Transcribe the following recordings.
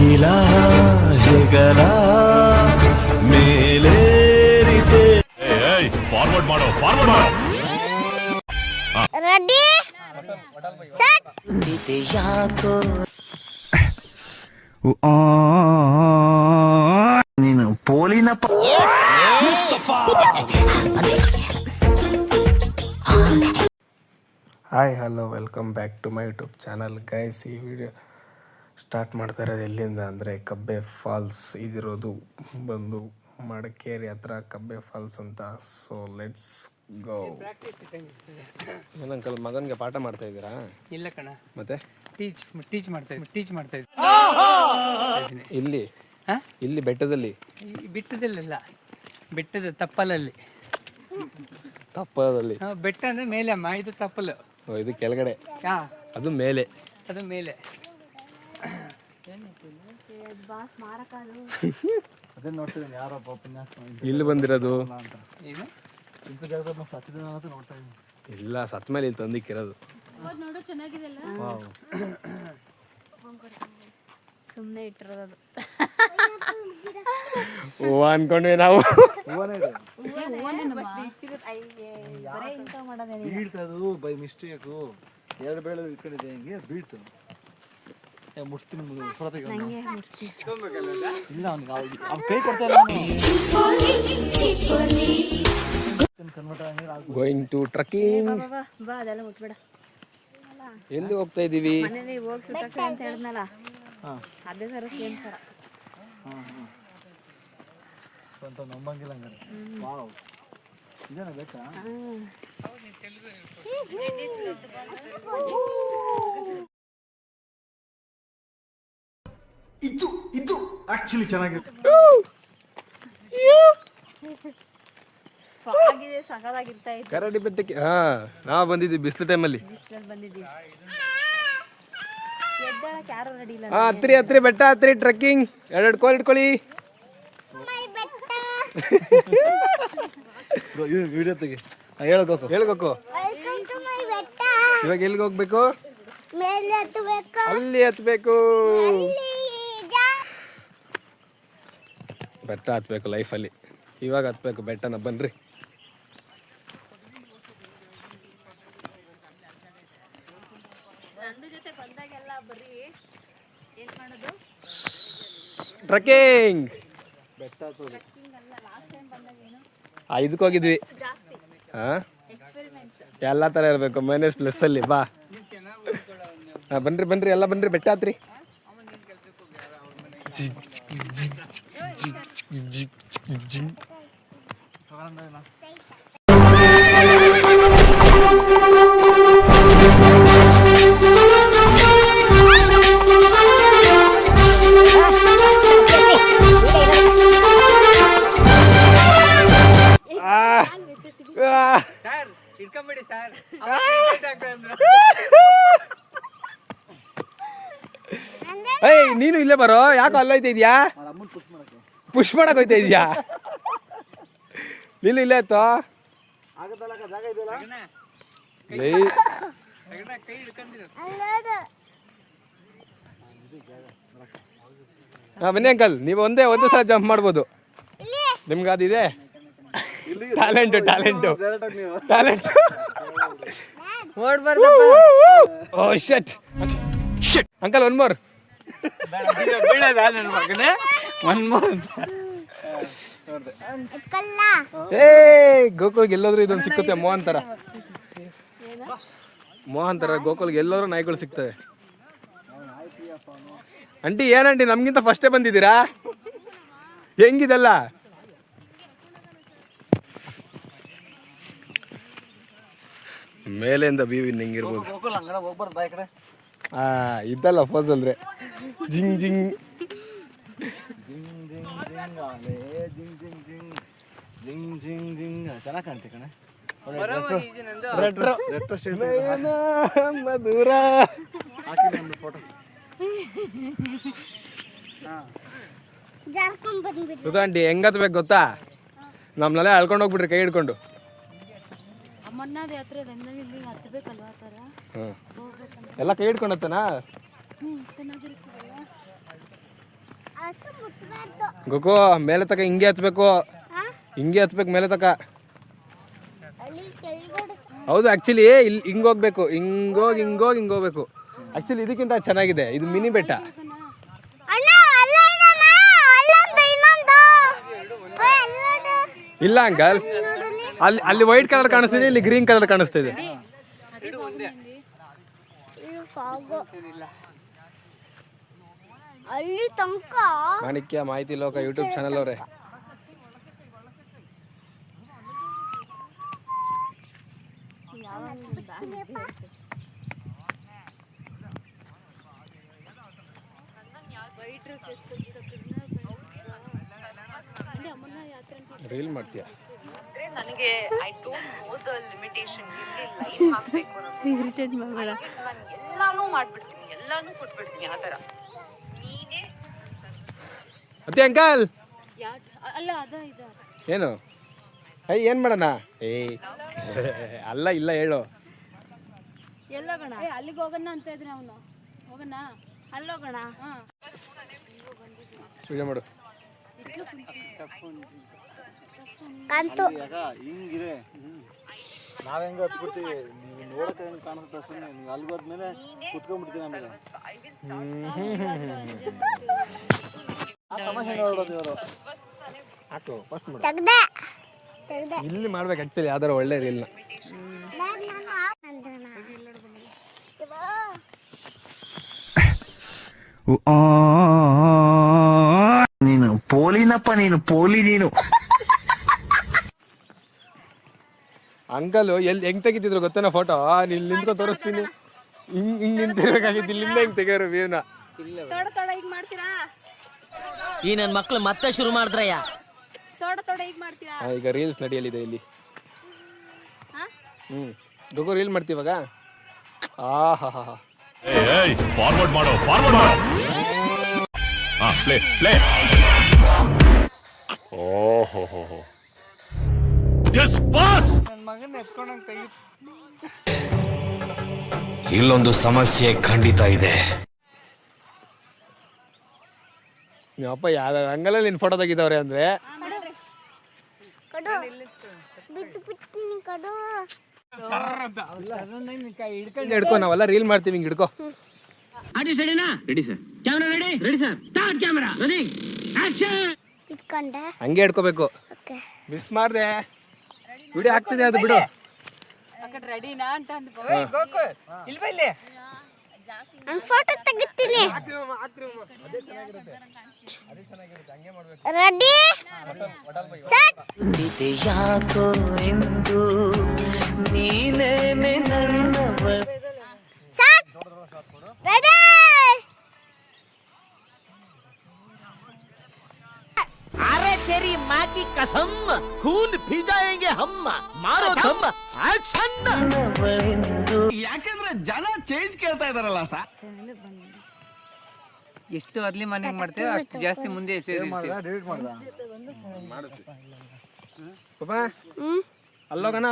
ಮುಗಿಲ ಹೆಗಲ ಮೇಲೇರಿದೆ. ಫಾರ್ವರ್ಡ್ ಮಾಡೋ ರೆಡಿ ಸೆಟ್. ನೀನು ಪೋಲಿನ hi hello welcome back to my YouTube channel guys. ಈ ವಿಡಿಯೋ ಸ್ಟಾರ್ಟ್ ಮಾಡ್ತಾ ಇರೋದು ಎಲ್ಲಿಂದ ಅಂದರೆ ಕಬ್ಬೆ ಫಾಲ್ಸ್. ಇದಿರೋದು ಬಂದು ಮಡಿಕೇರಿ ಹತ್ರ ಕಬ್ಬೆ ಫಾಲ್ಸ್ ಅಂತ. So let's go. ಏನಂಕಲ್ ಮಗನಿಗೆ ಪಾಠ ಮಾಡ್ತಾ ಇದ್ದೀರಾ? ಇಲ್ಲ ಕಣ, ಮತ್ತೆ ಟೀಚ್ ಮಾಡ್ತಾ ಇದ್ದೀನಿ. ಇಲ್ಲಿ ಇಲ್ಲಿ ಬೆಟ್ಟದಲ್ಲಿ ಬೆಟ್ಟದಲ್ಲ, ಬೆಟ್ಟದ ತಪ್ಪಲಲ್ಲಿ. ತಪ್ಪದಲ್ಲಿ ಬೆಟ್ಟ ಅಂದ್ರೆ ಮೇಲೆ ಅಮ್ಮ, ಇದು ತಪ್ಪಲು. ಇದು ಕೆಳಗಡೆ, ಅದು ಮೇಲೆ. ಅದು ಮೇಲೆ. ಇಲ್ಲಿ ಬಂದಿರೋದು ಇಲ್ಲ, ಸತ್ ಮೇಲೆ ಇಲ್ಲಿ ತಂದಿಕ್ಕಿರೋದು. ಸುಮ್ಮನೆ ಇಟ್ಟಿರೋದು ಹೂವ ಅನ್ಕೊಂಡ್ವಿ ನಾವು. ಬೀಳ್ತದು ಬೈ ಮಿಸ್ಟೇಕು. ಎರಡು ಬೇಳೆ ಇಟ್ಕೊಂಡಿದೆ, ಹಿಂಗೆ ಬೀಳ್ತು. ಮುಡ್ಸ್ತೀನಿ ಇಲ್ಲ, ಅವ್ನು ಕೈ ಕೊಡ್ತಾ ಇಲ್ಲ. Going to trekking. ಬಾ, ಅದೆಲ್ಲ ಮುಟ್ಬೇಡ. ಎಲ್ಲಿ ಹೋಗ್ತಾ ಇದೀವಿ? ಮನೇಲಿ ಹೋಗಿ ಸುತ್ತ ಅಂತ ಹೇಳಿದ್ನಲ್ಲ, ಅದೇ ಸರ ಸೇಮ್ ಸರ. ಸ್ವಂತ ನಂಬಂಗಿಲ್ಲ ಹಂಗಾರೆ. ವಾವ್, ಇದೇನ ಬೇಕಾ? ಇದು ಆಕ್ಚುಲಿ ಚೆನ್ನಾಗಿದೆ. ಫಾಗಿದೆ, ಸಕಲಾಗಿರ್ತಾ ಇತ್ತು. ಕರಡಿ ಬೆಟ್ಟಕ್ಕೆ ನಾವು ಬಂದಿದ್ವಿ ಬಿಸಿಲು ಟೈಮಲ್ಲಿ. ಬಂದಿದ್ದೀವಿ. ಎದ್ದಾಳಕ್ಕೆ ಯಾರು ರೆಡಿ ಇಲ್ಲ. ಹತ್ರಿ ಬೆಟ್ಟ ಹತ್ರಿ, ಟ್ರೆಕ್ಕಿಂಗ್. ಎರಡು ಕೋಲ್ ಇಟ್ಕೊಳ್ಳಿ. ವಿಡಿಯೋ ತೆಗಿ, ಹೇಳ್ಬೇಕು. ಇವಾಗ ಎಲ್ಲಿಗೆ ಹೋಗ್ಬೇಕು? ಅಲ್ಲಿ ಹತ್ಬೇಕು. ಬೆಟ್ಟ ಹತ್ಬೇಕು ಲೈಫಲ್ಲಿ, ಇವಾಗ ಹತ್ಬೇಕು ಬೆಟ್ಟನ. ಬನ್ರಿ. ಟ್ರೆಕ್ಕಿಂಗ್. ಇದಕ್ಕೆ ಹೋಗಿದ್ವಿ. ಎಲ್ಲ ಥರ ಇರಬೇಕು, ಮೈನಸ್ ಪ್ಲಸ್ ಅಲ್ಲಿ. ಬಾ ಬನ್ರಿ ಎಲ್ಲ ಬನ್ರಿ, ಬೆಟ್ಟ ಹತ್ರಿ. ಇಟ್ಕೊಂಬಿಡಿ ಸರ್. ಏಯ್, ನೀನು ಇಲ್ಲೇ ಬರೋ. ಯಾಕೆ ಅಲ್ಲೋಯ್ತಾ ಇದೆಯಾ? ಪುಷ್ ಮಾಡಕ್ ಹೋಯ್ತಾ ಇದೆಯಾ? ನೀನು ಇಲ್ಲೇ ಆಯ್ತು. ಬನ್ನಿ ಅಂಕಲ್, ನೀವು ಒಂದು ಸಲ ಜಂಪ್ ಮಾಡ್ಬೋದು. ನಿಮ್ಗೆ ಅದಿದೆ ಟ್ಯಾಲೆಂಟ್. ಓ ಶಿಟ್ ಅಂಕಲ್, ಒನ್ ಮೋರ್. ಗೋಕುಲ್ಗೆ ಎಲ್ಲೋದ್ರು ಇದೊಂದು ಸಿಕ್ಕುತ್ತೆ. ಮೋಹನ್ ತರ ಗೋಕುಲ್ಗೆ ಎಲ್ಲೋದ್ರು ನಾಯಿಗಳು ಸಿಗ್ತವೆ. ಆಂಟಿ, ಏನಂಟಿ ನಮ್ಗಿಂತ ಫಸ್ಟೇ ಬಂದಿದ್ದೀರಾ? ಹೆಂಗಿದಲ್ಲ? ಮೇಲೆಯಿಂದ ವ್ಯೂ ಹಿಂಗಿರ್ಬೋದು. ಇದ್ದಲ್ಲ ಫೋಸ್ ಅಂದ್ರೆ ಜಿಂಗ್ ಜಿಂಗ್ ಚೆನ್ನಾಗಿ ಕಾಣ್ತೆ ಕಣೆ. ಮಧುರ ಫೋಟೋ. ಆಂಟಿ ಹೆಂಗ್ ಹತ್ಬೇಕು ಗೊತ್ತಾ? ನಮ್ನೆಲ್ಲ ಅಳ್ಕೊಂಡು ಹೋಗ್ಬಿಟ್ರಿ ಕೈ ಹಿಡ್ಕೊಂಡು. ಎಲ್ಲ ಕೈ ಹಿಡ್ಕೊಂಡತ್ತನಾ? ಗೊಕೋ ಮೇಲೆ ತಕ ಹಿಂಗೆ ಹತ್ಬೇಕು, ಹಿಂಗೆ ಹತ್ಬೇಕು ಮೇಲೆ ತಕ. ಹೌದು ಆಕ್ಚುಲಿ ಇಲ್ಲಿ ಹಿಂಗೆ ಹೋಗ್ಬೇಕು, ಹಿಂಗೆ ಹೋಗ್ಬೇಕು. ಆಕ್ಚುಲಿ ಇದಕ್ಕಿಂತ ಚೆನ್ನಾಗಿದೆ, ಇದು ಮಿನಿ ಬೆಟ್ಟ. ಇಲ್ಲ ಅಂಕಲ್, ಅಲ್ಲಿ ವೈಟ್ ಕಲರ್ ಕಾಣಿಸ್ತಿದೆ, ಇಲ್ಲಿ ಗ್ರೀನ್ ಕಲರ್ ಕಾಣಿಸ್ತಿದೆ. ಮಾಣಿಕ್ಯ ಮಾಹಿತಿ ಲೋಕ ಯೂಟ್ಯೂಬ್ ಚಾನಲ್ ಅವರೇ. ರೀಲ್ ಮಾಡ್ತೀಯ? ನನಗೆ I don't know the limitation. ಇಲ್ಲಿ ಲೈನ್ ಹಾಕಬೇಕು ಇರಿಟೇಟ್ ಮಾಡಬೇಡ. ನಾನು ಎಲ್ಲಾನು ಮಾಡ್ಬಿಡ್ತೀನಿ, ಎಲ್ಲಾನು ಕೊಟ್ಬಿಡ್ತೀನಿ ಆ ಥರ. ನೀನೇ ಅತ್ತೆ ಅಂಕಲ್ ಅಲ್ಲ ಅದ ಇದು ಏನು ಏನ್ ಮಾಡೋಣ? ಅಲ್ಲ ಇಲ್ಲ ಹೇಳು. ಎಲ್ಲೋಗೋಣ? ಅಲ್ಲಿಗೆ ಹೋಗೋಣ ಅಂತ ಇದ್ರೆ ಅವನು. ಹೋಗೋಣ, ಅಲ್ಲೋಗೋಣ. ಪೂಜೆ ಮಾಡು. ಹಿಂಗಿದೆ, ನಾವ್ ಹೆಂಗ ಹತ್ಬಿಡ್ತೀವಿ, ನೀವು ನೋಡಕ್ಕೆ ಹೆಂಗ್ ಕಾಣುತ್ತೆ ಸುಮ್ಮನೆ. ನೀವು ಅಲ್ಲಿಗೆ ಹೋದ್ಮೇಲೆ ಕುತ್ಕೊಂಡ್ಬಿಡ್ತೀವಿ ಆಮೇಲೆ. ತಮಾಷೆ ನೋಡೋದು ಇವರು. ಹಾಕು ಫಸ್ಟ್ ಮಾಡು. ಇಲ್ಲಿ ಮಾಡ್ಬೇಕು ಆಕ್ಚುಲಿ ಯಾವ್ದಾರು ಒಳ್ಳೆ ರೀಲ್ನ. ನೀನು ಪೋಲಿನಪ್ಪ, ನೀನು ಪೋಲಿ ನೀನು. ಅಂಕಲ್ ಎಲ್ಲಿ ಹೆಂಗ್ ತೆಗಿತಿದ್ರು ಗೊತ್ತೇನೋ ಫೋಟೋ? ಇಲ್ಲಿ ನಿಂತ್ಕೊ ತೋರಿಸ್ತೀನಿ. ಹಿಂಗ್ ನಿಂತಿರ್ಬೇಕಾಗಿತ್ತು, ಇಲ್ಲಿಂದ ಹೆಂಗ್ ತೆಗಿಯೋರು ವ್ಯೂನ. ತೋಡ ಈಗ ಮಾಡ್ತೀರಾ? ಈ ನನ್ನ ಮಕ್ಳು ಮತ್ತೆ ಶುರು ಮಾಡಿದ್ರಯ್ಯ. ತೋಡ ಈಗ ಮಾಡ್ತೀರಾ? ಈಗ ರೀಲ್ಸ್ ನಡೆಯಲಿದೆ ಇಲ್ಲಿ. ಗೊಗೋ ರೀಲ್ ಮಾಡ್ತೀವಾಗ. ಆಹಾ ಫಾರ್ವರ್ಡ್ ಮಾಡೋ, ಫಾರ್ವರ್ಡ್ ಮಾಡೋ. Play play. ಓಹೋ ಜಸ್ಟ್ ಪಾಸ್. ನನ್ನ ಮಗನ ಎತ್ಕೊಂಡಂಗೆ ತೆಗಿ. ಇಲ್ಲೊಂದು ಸಮಸ್ಯೆ ಖಂಡಿತ ಇದೆ. ನಿಮ್ಮಪ್ಪ ಯಾವ ಹಂಗಲ್ಲ ನಿನ್ ಫೋಟೋ ತೆಗಿತಾವ್ರೆ ಅಂದ್ರೆ ಹಿಡ್ಕೊ, ನಾವೆಲ್ಲ ರೀಲ್ ಮಾಡ್ತೀವಿ. ಹಿಂಗ್ ಹಿಡ್ಕೊ. ಹಂಗೆ ಹಿಡ್ಕೋಬೇಕು. ಮಿಸ್ ಮಾಡ್ದೆ, ವಿಡಿಯೋ ಆಗ್ತಿದೆ ಅದು ಬಿಡು. ರೆಡಿನಾ ಅಂತ ಇಲ್ಲಿ ಫೋಟೋ ತೆಗಿತೀನಿ. Ready set. ಯಾಕೋ ಎಂದು ನೀನೇನೆ ನನ್ನವ. Set ready. अरे तेरी माँ की कसम, खून पी जाएंगे हम. मारो दम, एक्शन. ಯಾಕಂದ್ರೆ ಜನ ಚೇಂಜ್ ಕೇಳ್ತಾ ಇದಾರಲ್ಲ ಸರ್. ಎಷ್ಟು ಅರ್ಲಿ ಮಾರ್ನಿಂಗ್ ಮಾಡ್ತೇವೆ ಅಷ್ಟು ಜಾಸ್ತಿ ಮುಂದೆ ಡಿಲೀಟ್ ಮಾಡ್ದ. ಪಾಪ ಅಲ್ಲೋಗಣ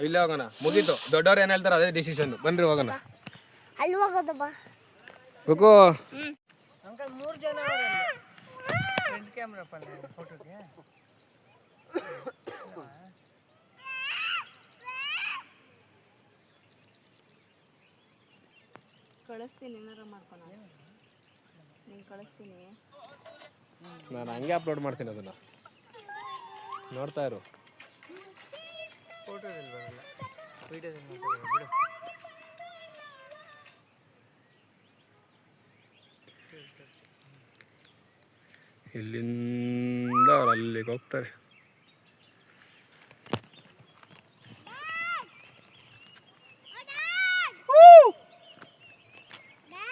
ಇಲ್ಲ ಹೋಗೋಣ. ಮುಗೀತು. ದೊಡ್ಡವ್ರು ಏನ್ ಹೇಳ್ತಾರ ಅದೇ ಡಿಸಿಷನ್. ಬನ್ರಿ ಹೋಗೋಣ. ಅಲ್ಲಿ ಹೋಗೋದು ಬಾ. ಗೊಕೋ ಅಂಕಲ್ 3 ಜನ ಫ್ರಂಟ್ ಕ್ಯಾಮ್ರಾ ಫೋಟೋಗೆ. ಕಳಿಸ್ತೀನಿ, ಏನಾರ ಮಾಡ್ಕೊಣ. ನೀನು ಕಳಿಸ್ತೀನಿ. ನಾನು ಹಂಗೆ ಅಪ್ಲೋಡ್ ಮಾಡ್ತೀನಿ, ಅದನ್ನ ನೋಡ್ತಾ ಇರು. ಫೋಟೋದಲ್ಲಿ ಬರಲ್ಲ, ವಿಡಿಯೋದಲ್ಲಿ ಬಿಡು. ಇಲ್ಲಿಂದ ಅವ್ರು ಅಲ್ಲಿಗೆ ಹೋಗ್ತಾರೆ.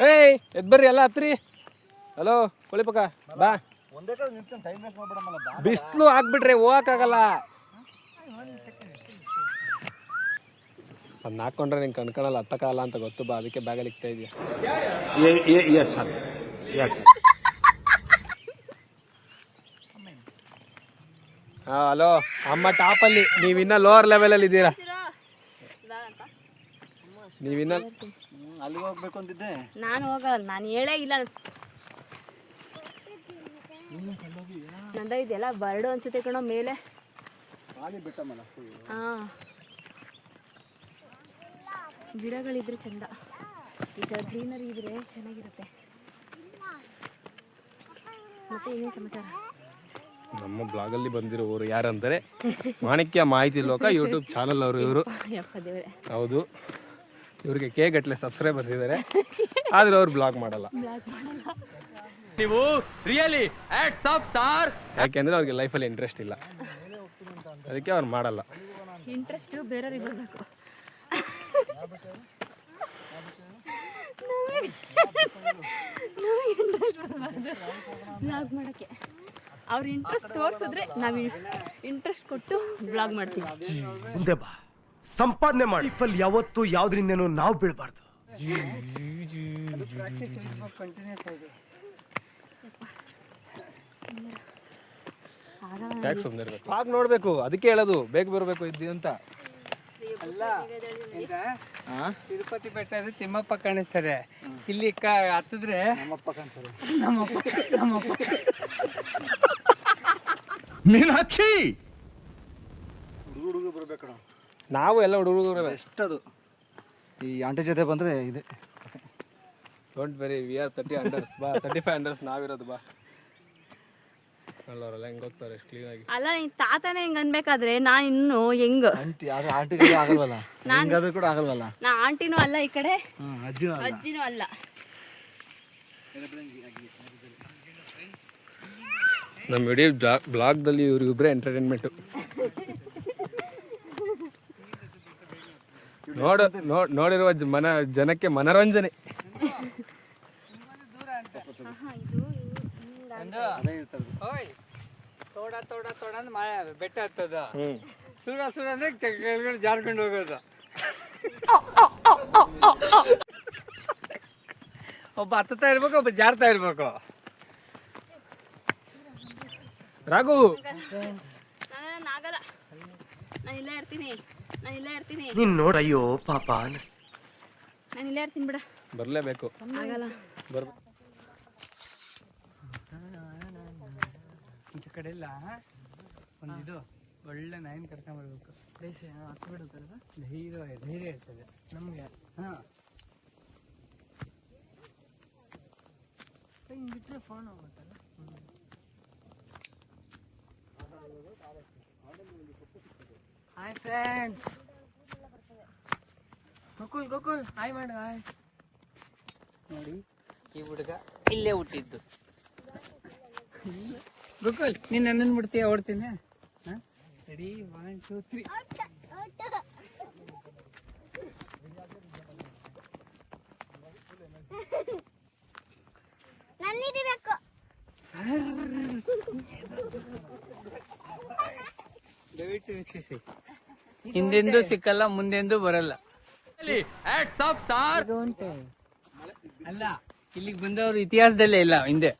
ಏಯ್ ಎದ್ ಬರ್ರಿ ಎಲ್ಲ ಹತ್ರಿ. ಹಲೋ ಕೋಳಿ ಪಕ್ಕ ಬಾ. ಒಂದೇ ಕಡೆ ನಿಂತ್ಕೊಂಡು ಟೈಮ್ ವೇಸ್ಟ್ ಮಾಡ್ಬಿಡಮಲ್ಲ. ಬಿಸಿಲು ಆಗ್ಬಿಟ್ರೆ ಹೋಗಕ್ಕಾಗಲ್ಲ. ಅದನ್ನ ಹಾಕೊಂಡ್ರೆ ನಿಂಗೆ ಕಣ್ಕಣಲ್ಲ, ಹತ್ತಕ್ಕಾಗಲ್ಲ ಅಂತ ಗೊತ್ತು ಬಾ. ಅದಕ್ಕೆ ಬ್ಯಾಗಲ್ಲಿ ಇಕ್ತಾ ಇದೆಯಾ. ಹಲೋ ಅಮ್ಮ ಟಾಪಲ್ಲಿ, ನೀವಿನ್ನ ಲೋವರ್ ಲೆವೆಲಲ್ಲಿ ಇದ್ದೀರಾ. ನೀವಿನ್ನ ಅಲ್ಲಿಗೆ ಹೋಗ್ಬೇಕು ಅಂತಿದ್ದೆ. ನಾನು ಹೋಗಲ್ಲ, ನಾನು ಹೇಳೇ ಇಲ್ಲ. ನಂದ ಇದೆಲ್ಲ ಬರ್ಡು ಅನ್ಸುತ್ತೆ ಕಣೋ ಮೇಲೆ. ಹಾ, ಗಿಡಗಳಿದ್ರೆ ಚಂದ, ಈ ಥರ ಗ್ರೀನರಿ ಇದ್ರೆ ಚೆನ್ನಾಗಿರುತ್ತೆ. ಮತ್ತೆ ಏನೇ ಸಮಾಚಾರ? ನಮ್ಮ ಬ್ಲಾಗಲ್ಲಿ ಬಂದಿರೋರು ಯಾರಂದರೆ ಮಾಣಿಕ್ಯ ಮಾಹಿತಿ ಲೋಕ ಯೂಟ್ಯೂಬ್ ಚಾನಲ್ ಅವರು ಇವರು. ಯಪ್ಪ ದೇವ್ರೆ. ಹೌದು, ಇವ್ರಿಗೆ ಗಟ್ಟಲೆ ಸಬ್ಸ್ಕ್ರೈಬರ್ಸ್ ಇದ್ದಾರೆ, ಆದ್ರೆ ಅವ್ರು ಬ್ಲಾಗ್ ಮಾಡಲ್ಲ. ನೀವು ರಿಯಲಿ ಹ್ಯಾಟ್ಸ್ ಆಫ್ ಸ್ಟಾರ್. ಯಾಕೆಂದ್ರೆ ಅವ್ರಿಗೆ ಲೈಫಲ್ಲಿ ಇಂಟ್ರೆಸ್ಟ್ ಇಲ್ಲ, ಅದಕ್ಕೆ ಅವ್ರು ಮಾಡಲ್ಲ. ಇಂಟ್ರೆಸ್ಟ್ ಬೇರೆಯವ್ರಿಗೆ ಬರಬೇಕು. ಇಂಟ್ರೆಸ್ಟ್ ಬರಬಾರ್ದು ಬ್ಲಾಗ್ ಮಾಡೋಕ್ಕೆ. ಅವ್ರ ಇಂಟ್ರೆಸ್ಟ್ ತೋರಿಸಿದ್ರೆ ನಾವು ಇಂಟ್ರೆಸ್ಟ್ ಕೊಟ್ಟು ಬ್ಲಾಗ್ ಮಾಡ್ತೀವಿ. ಮುಂದೆ ಬಾ, ಸಂಪಾದನೆ ಮಾಡಿ. ಲೈಫಲ್ಲಿ ಯಾವತ್ತೂ ಯಾವ್ದ್ರಿಂದನೂ ನಾವು ಬೀಳ್ಬಾರ್ದು. ಟ್ಯಾಕ್ಸ್ ಇರ್ಬೇಕು, ಆಗ ನೋಡ್ಬೇಕು. ಅದಕ್ಕೆ ಹೇಳೋದು ಬೇಗ ಬರಬೇಕು ಇದ್ದು ಅಂತ. ಅಲ್ಲ ಈಗ ತಿರುಪತಿ ಬೆಟ್ಟ ಅಂದ್ರೆ ತಿಮ್ಮಪ್ಪ ಕಾಣಿಸ್ತಾರೆ, ಇಲ್ಲಿ ಹತ್ತಿದ್ರೆ ನಮ್ಮಪ್ಪ ಕಾಣ್ತಾರೆ. ಮೀನಾಕ್ಷಿ ಹುಡುಗ ಬರ್ಬೇಕಣ. ನಾವು ಎಲ್ಲ ಹುಡುಗರು ಬೆಸ್ಟ್ ಅದು. ಈ ಆಂಟಿ ಜೊತೆ ಬಂದ್ರೆ ಇದೆ. ಡೋಂಟ್ ವೆರಿ, ವಿ ಆರ್ 30 ಅಂಡರ್ಸ್ ಬಾ, 35 ಅಂಡರ್ಸ್ ನಾವಿರೋದು ಬಾ. ಅಲ್ಲವರೆಲ್ಲ ಹೆಂಗೆ ಹೋಗ್ತಾರೆ ಎಷ್ಟು ಕ್ಲೀನಾಗಿ. ಅಲ್ಲ, ನೀನ್ ತಾತನೇ ಹಿಂಗ್ ಅನ್ಬೇಕಾದ್ರೆ ನಾನ್ ಇನ್ನು ಹೆಂಗ್ ಆಂಟಿ ಆಂಟಿಗಳು ಆಗಲ್ವಲ್ಲ, ಹಿಂಗಾದ್ರೂ ಕೂಡ ಆಗಲ್ವಲ್ಲ. ನಾ ಆಂಟಿನೂ ಅಲ್ಲ, ಈ ಕಡೆ ಅಜ್ಜಿನೂ ಅಜ್ಜಿನೂ ಅಲ್ಲ. ನಮ್ಮ ಇಡೀ ಬ್ಲಾಗ್ದಲ್ಲಿ ಇವ್ರಿಗಿಬ್ಬರೇ ಎಂಟರ್ಟೈನ್ಮೆಂಟು. ನೋಡಿರುವ ಜನಕ್ಕೆ ಮನೋರಂಜನೆ. ತೋಡ ತೋಡ ತೋಡ ಅಂದ್ರೆ ಬೆಟ್ಟ ಹತ್ತದ, ಸುರ ಸುರ ಅಂದ್ರೆ ಕೆಳಗಡೆ ಜಾರ್ಕೊಂಡು ಹೋಗೋದು. ಒಬ್ಬ ಹತ್ತುತ್ತಾ ಇರ್ಬೇಕು, ಒಬ್ಬ ಜಾರ್ತಾ ಇರ್ಬೇಕು. ರಾಘು ನಾಗಲ್ಲ, ನಾನು ಇಲ್ಲೇ ಇರ್ತೀನಿ, ನಾನು ಇಲ್ಲೇ ಇರ್ತೀನಿ, ನೀನ್ ನೋಡಯ್ಯೋ ಪಾಪ, ನಾನು ಇಲ್ಲೇ ಇರ್ತೀನಿ ಬಿಡ. ಬರಲೇಬೇಕು, ಆಗಲ್ಲ. ಈ ಕಡೆ ಎಲ್ಲ ಒಂದಿದು ಒಳ್ಳೆ ನಾಯಿನ ಕರ್ಕೊಂಡ್ಬರ್ಬೇಕು. ಹತ್ತು ಬಿಡುತ್ತಲ್ವ, ಧೈರ್ಯ ಇರ್ತದೆ ನಮ್ಗೆ. ಹಾಂ, ಹಿಂಗೆ ಬಿಟ್ಟರೆ ಫೋನ್ ಹೋಗುತ್ತಲ್ಲ. ಹಾಯ್ ಫ್ರೆಂಡ್ಸ್, ಗೋಕುಲ್ ಹಾಯ್ ಮಾಡು. ಹಾಯ್ ನೋಡಿ, ಈ ಹುಡುಗ ಇಲ್ಲೇ ಹುಟ್ಟಿದ್ದು. ಗೋಕುಲ್, ನೀನು ನನ್ನನ್ನು ಬಿಡ್ತೀಯ? ಓಡ್ತೀನಿ. ಹಾಂ, ರೆಡಿ, 1 2 3. ದಯವಿಟ್ಟು ವೀಕ್ಷಿಸಿ, ಹಿಂದೆಂದೂ ಸಿಕ್ಕಲ್ಲ, ಮುಂದೆಂದೂ ಬರಲ್ಲ. ಅಲ್ಲ, ಇಲ್ಲಿಗೆ ಬಂದವರು ಇತಿಹಾಸದಲ್ಲೇ ಇಲ್ಲ ಹಿಂದೆ.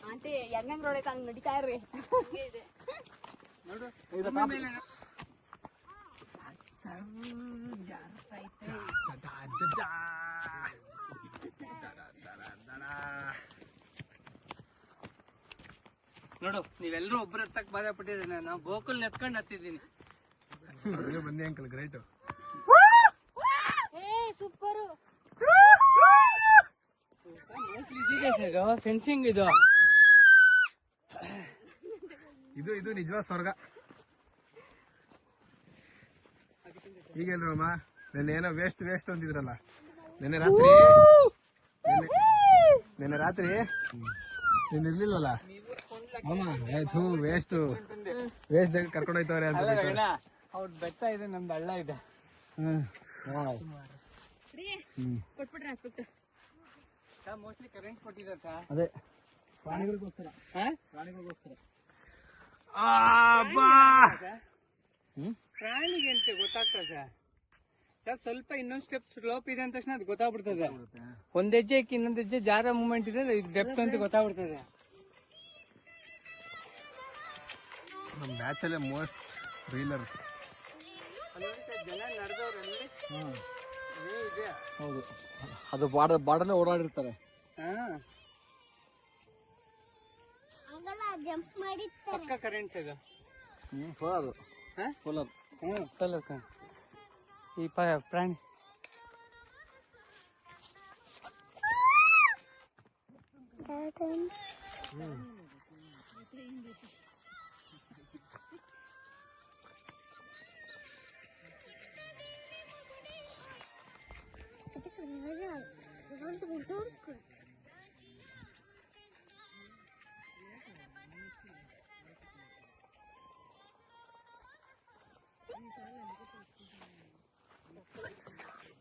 ಆಂಟಿ ಹೆಂಗ್ ನೋಡಕ್ಕೆ ಹಂಗ್ ನಡೀತಾ ಇರ್ರಿ. ನೋಡು, ನೋಡು, ನೀವೆಲ್ಲರೂ ಒಬ್ಬರ ಹತ್ತಕ್ಕೆ ಬಾಧೆ ಪಟ್ಟಿದ್ದೀನಿ. ನಾವು ಗೋಕುಲ್ ನೆತ್ಕೊಂಡು ಹತ್ತಿದ್ದೀನಿ. ಬನ್ನಿ ಅಂಕಲ್, ಗ್ರೇಟ್. ಸೂಪರ್. ಫೆನ್ಸಿಂಗ್ ಇದು ಇದು ನಿಜವಾದ ಸ್ವರ್ಗ. ಈಗೇನ್ರಮ್ಮ, ನೆನ್ನೆ ವೇಸ್ಟ್ ಅಂತಿದ್ರಲ್ಲ, ನೆನ್ನೆ ರಾತ್ರಿ ನೀನ್ ಇರ್ಲಿಲ್ಲಲ್ಲ ವೇಸ್ಟ್ ಜಾಗ ಕರ್ಕೊಂಡು ಹೋಯ್ತವ್ರೆ ಅಂತ. ಅವ್ರ ಬೆಟ್ಟ ಇದೆ, ನಮ್ದು ಹಳ್ಳ ಇದೆ. ಕೊಟ್ಬಿಟ್ರೆ ಅನ್ಸ್ಬಿಟ್ಟು ಮೋಸ್ಟ್ಲಿ ಕರೆಂಟ್ ಕೊಟ್ಟಿದ್ದಾರೆ ಸರ್. ಅದೇ ಪ್ರಾಣಿಗಳಿಗೋಸ್ಕರ. ಪ್ರಾಣಿಗೆ ಅಂತ ಗೊತ್ತಾಗ್ತದೆ ಸರ್. ಸ್ವಲ್ಪ ಇನ್ನೊಂದು ಸ್ಟೆಪ್ ಸ್ಲೋಪ್ ಇದೆ ಅಂದ ತಕ್ಷಣ ಅದು ಗೊತ್ತಾಗ್ಬಿಡ್ತದೆ. ಒಂದ್ ಹೆಜ್ಜೆ ಇನ್ನೊಂದ್ ಹೆಜ್ಜೆ ಜಾರ ಮೂವ್ಮೆಂಟ್ ಇದೆ, ಇದು ಡೆಪ್ತ್ ಅಂತ ಗೊತ್ತಾಗ್ಬಿಡ್ತದೆ. ನಮ್ಮ ಬ್ಯಾಚಲ್ಲೇ ಮೋಸ್ಟ್ ರೀಲರ್. ಜನ ನಡೆದವ್ರಲ್ಲಿ ಹೌದು, ಅದು ಬಾರ್ಡರ್ನೇ ಓಡಾಡಿರ್ತಾರೆ. ಹಂಗಲ್ಲ ಜಂಪ್ ಮಾಡಿರ್ತಾರೆ. ಪಕ್ಕ ಕರೆಂಟ್ಸ್ ಇದು ಸೋಲಾರ್ ಸೋಲಾರ್ ಸೋಲಾರ್ ಈ ಪ್ರಾಣಿ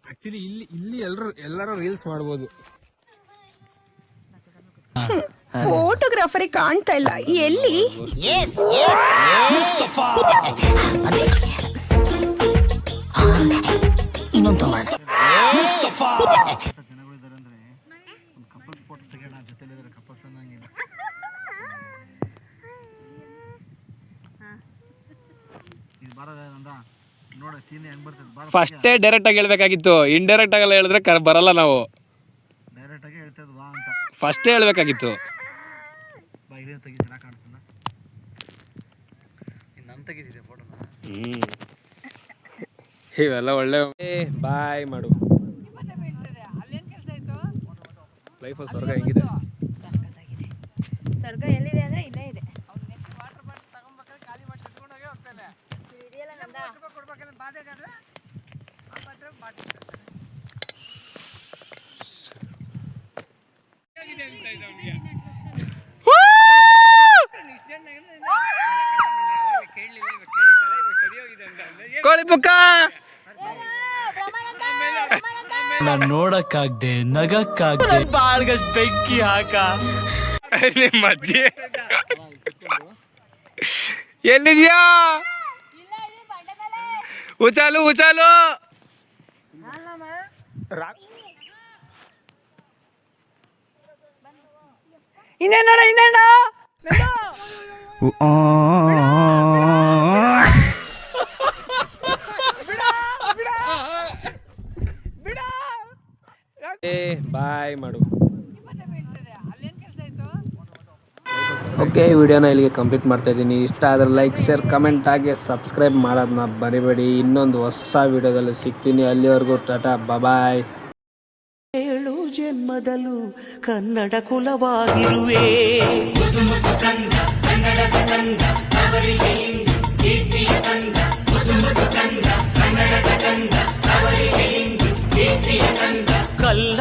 ಆಕ್ಚುಲಿ ಇಲ್ಲಿ ಎಲ್ಲರೂ ರೀಲ್ಸ್ ಮಾಡ್ಬೋದು. ಫೋಟೋಗ್ರಾಫರಿಗೆ ಕಾಣ್ತಾ ಇಲ್ಲ, ಎಲ್ಲಿ? ಇನ್ನೊಂದು ಜನಗಳಿದ್ದಾರೆ ಅಂದ್ರೆ ಒಂದು ಕಪಲ್ ಫೋಟೋ ತೆಗೆಯೋಣ ಜೊತೆಲಿದ್ರೆ ಕಪಲ್ಸ್ ಅನ್ನಂಗಿಲ್ಲ. ಇದು ಬರೋದಂದ ನೋಡ ಸೀನ್ ಹೆಂಗ್ ಬರ್ತದೆ. ಫಸ್ಟೇ ಡೈರೆಕ್ಟ್ ಆಗಿ ಹೇಳ್ಬೇಕಾಗಿತ್ತು, ಇಂಡೈರೆಕ್ಟ್ ಆಗಲ್ಲ ಹೇಳಿದ್ರೆ ಬರಲ್ಲ ನಾವು. ಡೈರೆಕ್ಟ್ ಆಗಿ ಹೇಳ್ತದ ಬಾ ಅಂತ ಫಸ್ಟೇ ಹೇಳ್ಬೇಕಾಗಿತ್ತು. ಬಾ ಇದೇ ತೆಗಿ ಚೆನ್ನಾಗಿ ಕಾಣ್ತದ. ನಾನು ತೆಗಿತಿದ್ದೆ ಫೋಟೋನ. ಇವೆಲ್ಲ ಒಳ್ಳೆ ಬಾಯ್ ಮಾಡು. ಲೈಫ್ ಸ್ವರ್ಗ ಹೆಂಗಿದೆ? ಸ್ವರ್ಗ ಎಲ್ಲಿದೆ ಅಂದ್ರೆ ಇಲ್ಲೇ ಇದೆ. ಕೋಳಿ ಪುಕ್ಕ ನೋಡಕ್ಕಾಗ್ದೆ ನಗಕ್ಕಾಗ್ದೆ ಬಾಳ್ಗಷ್ಟ್ ಬೆಂಕಿ ಹಾಕ ಮಜ್ಜಿ ಎಲ್ಲಿದ್ಯಾ? ಉಚಾಲು ಉಚಾಲು. ಬಾಯ್ ಮಾಡು. ಓಕೆ, ವಿಡಿಯೋನ ಇಲ್ಲಿಗೆ ಕಂಪ್ಲೀಟ್ ಮಾಡ್ತಾ ಇದ್ದೀನಿ. ಇಷ್ಟ ಆದರೆ ಲೈಕ್, ಶೇರ್, ಕಮೆಂಟ್ ಹಾಗೆ ಸಬ್ಸ್ಕ್ರೈಬ್ ಮಾಡೋದನ್ನ ಮರಿಬೇಡಿ. ಇನ್ನೊಂದು ಹೊಸ ವಿಡಿಯೋದಲ್ಲಿ ಸಿಗ್ತೀನಿ. ಅಲ್ಲಿವರೆಗೂ ಟಾಟಾ, ಬಾಯ್. 7 ಜನ್ಮದಲ್ಲೂ ಕನ್ನಡ ಕುಲವಾಗಿರುವೆ. ಕಲ್ಲ